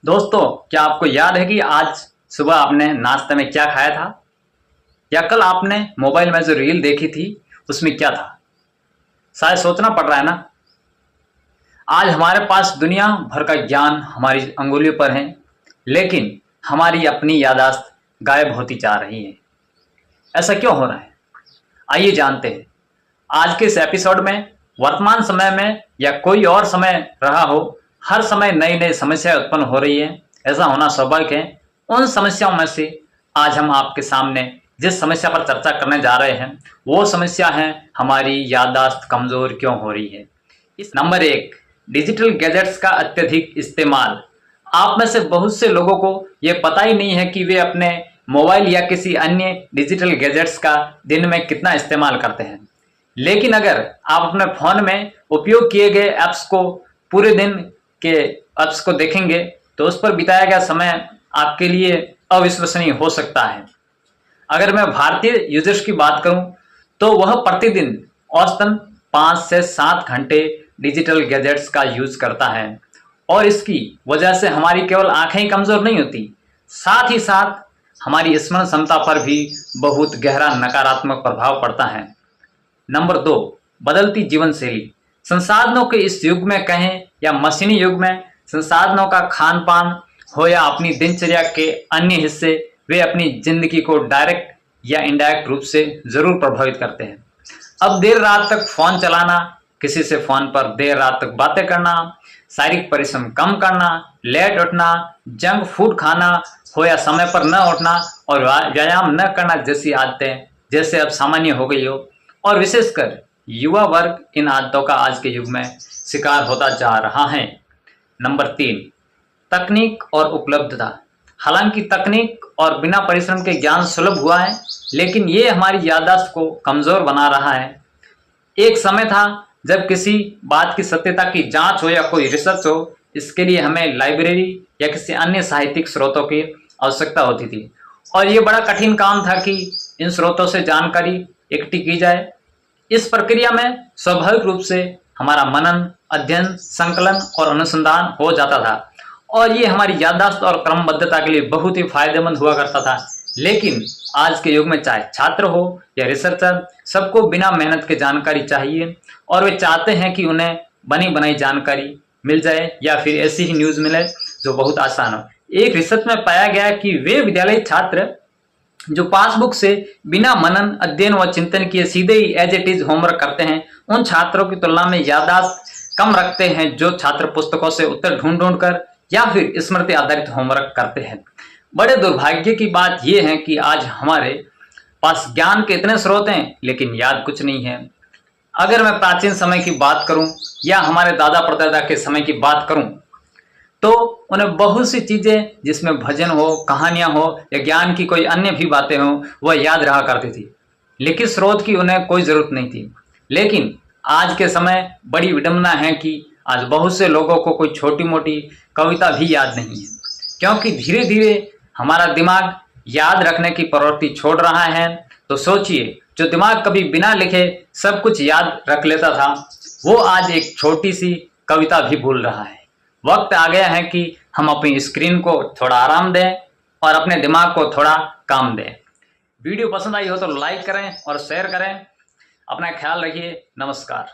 दोस्तों, क्या आपको याद है कि आज सुबह आपने नाश्ते में क्या खाया था? या कल आपने मोबाइल में जो रील देखी थी उसमें क्या था? शायद सोचना पड़ रहा है ना। आज हमारे पास दुनिया भर का ज्ञान हमारी अंगुलियों पर है, लेकिन हमारी अपनी याददाश्त गायब होती जा रही है। ऐसा क्यों हो रहा है? आइए जानते हैं। आज के इस एपिसोड में वर्तमान समय में या कोई और समय रहा हो, हर समय नई नई समस्याएं उत्पन्न हो रही है। ऐसा होना स्वाभाविक है। उन समस्याओं में से आज हम आपके सामने जिस समस्या पर चर्चा करने जा रहे हैं वो समस्या है हमारी याददाश्त कमजोर क्यों हो रही है। इस नंबर 1, डिजिटल गैजेट्स का अत्यधिक इस्तेमाल। आप में से बहुत से लोगों को ये पता ही नहीं है कि वे अपने मोबाइल या किसी अन्य डिजिटल गैजेट्स का दिन में कितना इस्तेमाल करते हैं। लेकिन अगर आप अपने फोन में उपयोग किए गए ऐप्स को पूरे दिन के ऐप्स को देखेंगे तो उस पर बिताया गया समय आपके लिए अविश्वसनीय हो सकता है। अगर मैं भारतीय यूजर्स की बात करूं तो वह प्रतिदिन औसतन 5 से 7 घंटे डिजिटल गैजेट्स का यूज करता है और इसकी वजह से हमारी केवल आंखें ही कमजोर नहीं होती, साथ ही साथ हमारी स्मरण क्षमता पर भी बहुत गहरा नकारात्मक प्रभाव पड़ता है। नंबर 2, बदलती जीवन शैली। संसाधनों के इस युग में कहें या मशीनी युग में, संसाधनों का खान पान हो या अपनी दिनचर्या के अन्य हिस्से, वे अपनी जिंदगी को डायरेक्ट या इनडायरेक्ट रूप से जरूर प्रभावित करते हैं। अब देर रात तक फोन चलाना, किसी से फोन पर देर रात तक बातें करना, शारीरिक परिश्रम कम करना, लेट उठना, जंक फूड खाना हो या समय पर न उठना और व्यायाम न करना जैसी आदतें जैसे अब सामान्य हो गई हो, और विशेषकर युवा वर्ग इन आदतों का आज के युग में शिकार होता जा रहा है। नंबर 3, तकनीक और उपलब्धता। हालांकि तकनीक और बिना परिश्रम के ज्ञान सुलभ हुआ है, लेकिन ये हमारी याददाश्त को कमजोर बना रहा है। एक समय था जब किसी बात की सत्यता की जांच हो या कोई रिसर्च हो, इसके लिए हमें लाइब्रेरी या किसी अन्य साहित्यिक स्रोतों की आवश्यकता होती थी और ये बड़ा कठिन काम था कि इन स्रोतों से जानकारी इकट्ठी की जाए। इस प्रक्रिया में स्वाभाविक रूप से हमारा मनन, अध्ययन, संकलन और अनुसंधान हो जाता था और ये हमारी याददाश्त और क्रमबद्धता के लिए बहुत ही फायदेमंद हुआ करता था। लेकिन आज के युग में चाहे छात्र हो या रिसर्चर, सबको बिना मेहनत के जानकारी चाहिए और वे चाहते हैं कि उन्हें बनी बनाई जानकारी मिल जाए या फिर ऐसी ही न्यूज मिले जो बहुत आसान हो। एक रिसर्च में पाया गया कि वे विद्यालय छात्र जो पासबुक से बिना मनन, अध्ययन व चिंतन किए सीधे ही एज इट इज होमवर्क करते हैं, उन छात्रों की तुलना में याददाश्त कम रखते हैं जो छात्र पुस्तकों से उत्तर ढूंढ ढूंढ कर या फिर स्मृति आधारित होमवर्क करते हैं। बड़े दुर्भाग्य की बात यह है कि आज हमारे पास ज्ञान के इतने स्रोत हैं लेकिन याद कुछ नहीं है। अगर मैं प्राचीन समय की बात करूं या हमारे दादा परदादा के समय की बात करूं तो उन्हें बहुत सी चीजें जिसमें भजन हो, कहानियां हो या ज्ञान की कोई अन्य भी बातें हो वह याद रहा करती थी। लिखित स्रोत की उन्हें कोई जरूरत नहीं थी। लेकिन आज के समय बड़ी विडंबना है कि आज बहुत से लोगों को कोई छोटी मोटी कविता भी याद नहीं है, क्योंकि धीरे धीरे हमारा दिमाग याद रखने की प्रवृत्ति छोड़ रहा है। तो सोचिए, जो दिमाग कभी बिना लिखे सब कुछ याद रख लेता था वो आज एक छोटी सी कविता भी भूल रहा है। वक्त आ गया है कि हम अपनी स्क्रीन को थोड़ा आराम दें और अपने दिमाग को थोड़ा काम दें। वीडियो पसंद आई हो तो लाइक करें और शेयर करें। अपना ख्याल रखिए। नमस्कार।